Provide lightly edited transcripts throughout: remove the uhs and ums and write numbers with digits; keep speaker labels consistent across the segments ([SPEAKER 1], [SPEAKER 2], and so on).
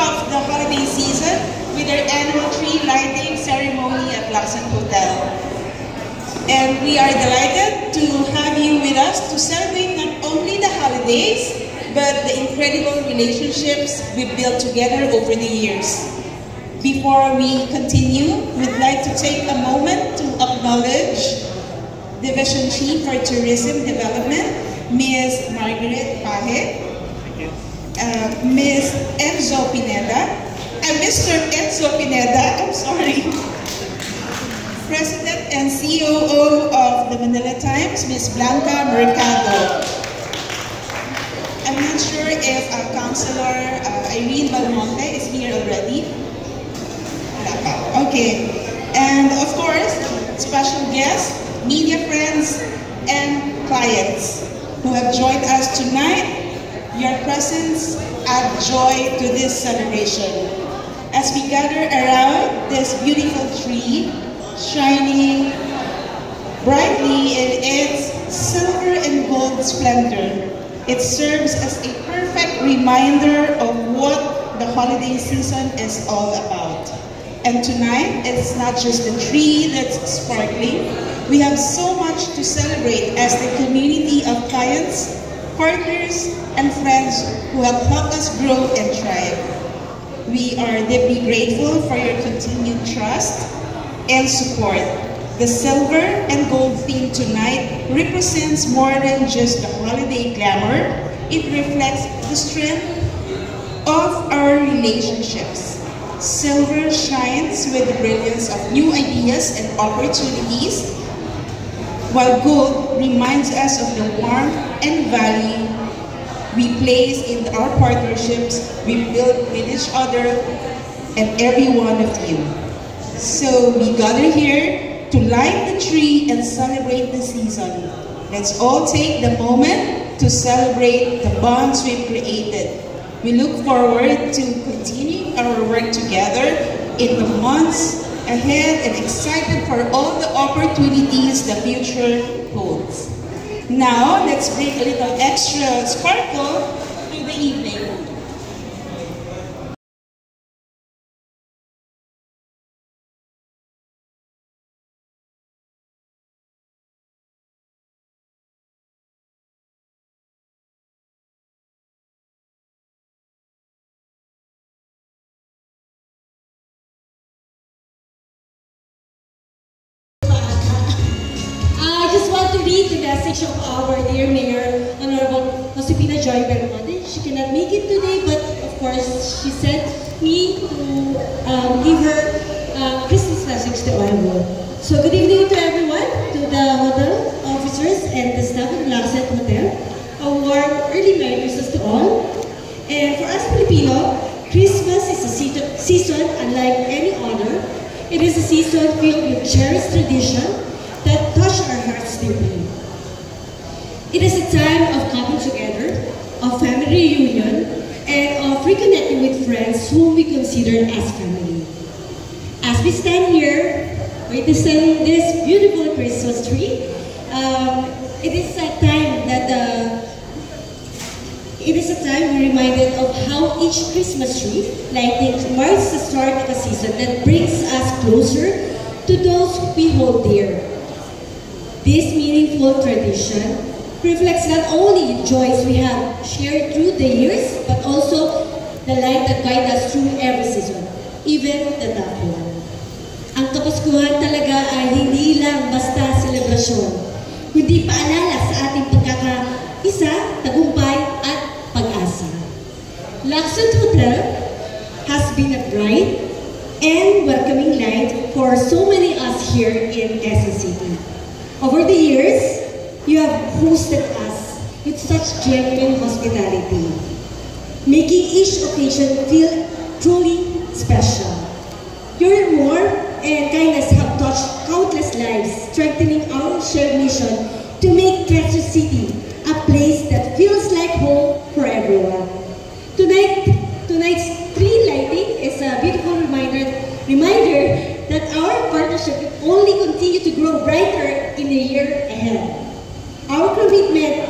[SPEAKER 1] off the holiday season with our annual tree lighting ceremony at Lacson Hotel. And we are delighted to have you with us to celebrate not only the holidays, but the incredible relationships we've built together over the years. Before we continue, we'd like to take a moment to acknowledge Division Chief for Tourism Development, Ms. Margaret Pahe, Ms. Enzo Pineda, Mr. Enzo Pineda, I'm sorry, President and COO of the Manila Times, Ms. Blanca Mercado. I'm not sure if Councilor Irene Balmonte is here already. Okay, and of course, special guests, media friends, and clients who have joined us tonight. Your presence adds joy to this celebration. As we gather around this beautiful tree, shining brightly in its silver and gold splendor, it serves as a perfect reminder of what the holiday season is all about. And tonight, it's not just the tree that's sparkling. We have so much to celebrate as the community of clients, partners, and friends who have helped us grow and thrive. We are deeply grateful for your continued trust and support. The silver and gold theme tonight represents more than just the holiday glamour. It reflects the strength of our relationships. Silver shines with the brilliance of new ideas and opportunities, while gold reminds us of the warmth and value we place in our partnerships we build with each other and every one of you. So we gather here to light the tree and celebrate the season. Let's all take the moment to celebrate the bonds we've created. We look forward to continuing our work together in the months ahead and excited for all the opportunities the future holds. Now, let's bring a little extra sparkle to the evening.
[SPEAKER 2] I just want to read the message of our dear Mayor, Honorable Josefina Joy Belmonte. She cannot make it today, but of course she sent me to give her Christmas message to all. So good evening to everyone, to the hotel officers and the staff of Lacson Hotel. A warm early Merry Christmas to all. And for us Filipino, Christmas is a season unlike any other. It is a season filled with cherished tradition that touch our hearts deeply. It is a time of coming together, of family reunion, and of reconnecting with friends whom we consider as family. As we stand here, witnessing this beautiful Christmas tree, it is a time we're reminded of how each Christmas tree lighting marks the start of a season that brings us closer to those we hold dear. This meaningful tradition reflects not only the joys we have shared through the years, but also the light that guides us through every season, even the tough one. Ang Kapaskuhan talaga ay hindi lang basta selebrasyon, kundi paalala sa ating pagkakaisa, tagumpay, at pag-asa. Lacson Hotel has been a bright and welcoming light for so many of us here in Quezon City. Over the years, you have hosted us with such genuine hospitality, making each occasion feel truly special. Your warmth and kindness have touched countless lives, strengthening our shared mission to make Quezon City a place that feels like home for everyone. Tonight's tree lighting is a beautiful reminder that our partnership will only continue to grow brighter in the year ahead. Our commitment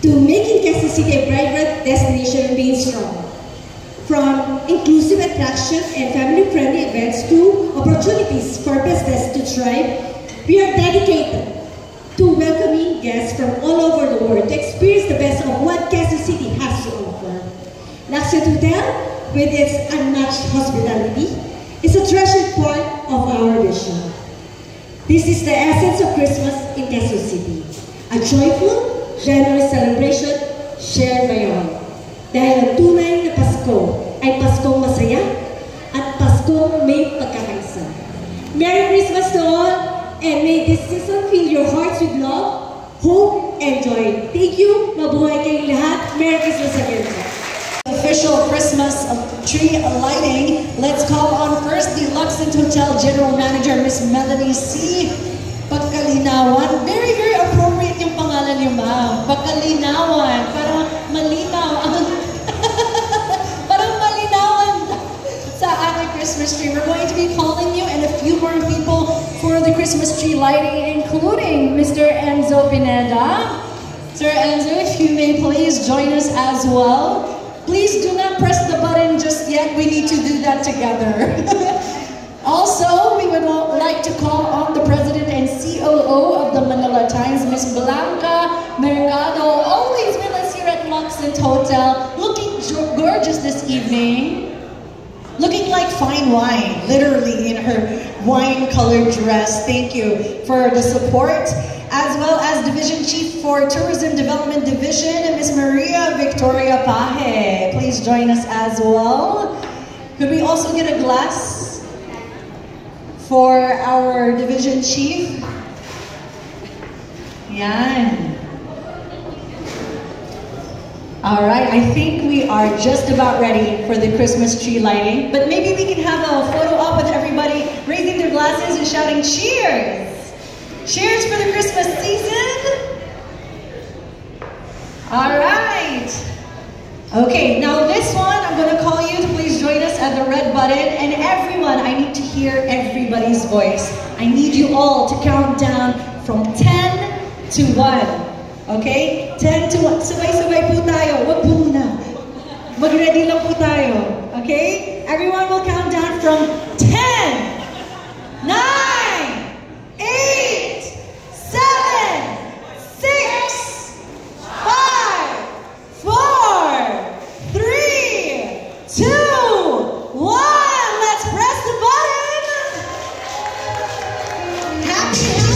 [SPEAKER 2] to making Quezon City a vibrant destination remains strong. From inclusive attraction and family-friendly events to opportunities for business to thrive, we are dedicated to welcoming guests from all over the world to experience the best of what Quezon City has to offer. Luxury Hotel, with its unmatched hospitality, is a treasured part of our vision. This is the essence of Christmas in Quezon City. A joyful, generous celebration shared by all. Dahil ang tunay na Pasko ay Paskong masaya at Paskong may pagkakaisa. Merry Christmas to all, and may this season fill your hearts with love, hope, and joy. Thank you. Mabuhay kayong lahat. Merry Christmas again.
[SPEAKER 3] Official Christmas tree lighting. Let's call on first the Luxent Hotel General Manager, Miss Melanie C. Pagkalinawan. Very, very appropriate yung pangalan niyo, ma'am. Pagkalinawan. Parang malinaw. Parang malinawan sa ating Christmas tree. We're going to be calling you and a few more people for the Christmas tree lighting, including Mr. Enzo Pineda. Sir Enzo, if you may please join us as well. Please do not press the button just yet. We need to do that together. Also, we would like to call on the President and COO of the Manila Times, Ms. Blanca Mercado, always with us here at Luxent Hotel, looking gorgeous this evening. Looking like fine wine, literally in her wine-colored dress. Thank you for the support. As well as Division Chief for Tourism Development Division, Ms. Maria Victoria Paje. Please join us as well. Could we also get a glass for our Division Chief? Yan. All right, I think we are just about ready for the Christmas tree lighting, but maybe we can have a photo op with everybody raising their glasses and shouting cheers. Cheers for the Christmas season. All right. Okay, now this one, I'm going to call you to please join us at the red button. And everyone, I need to hear everybody's voice. I need you all to count down from 10 to 1. Okay? 10 to 1. Sabay-sabay po tayo. Wag po muna. Mag-ready lang po tayo. Okay? Everyone will count down from 10, 9, 8, 7, 6, 5, 4, 3, 2, 1. Let's press the button. Happy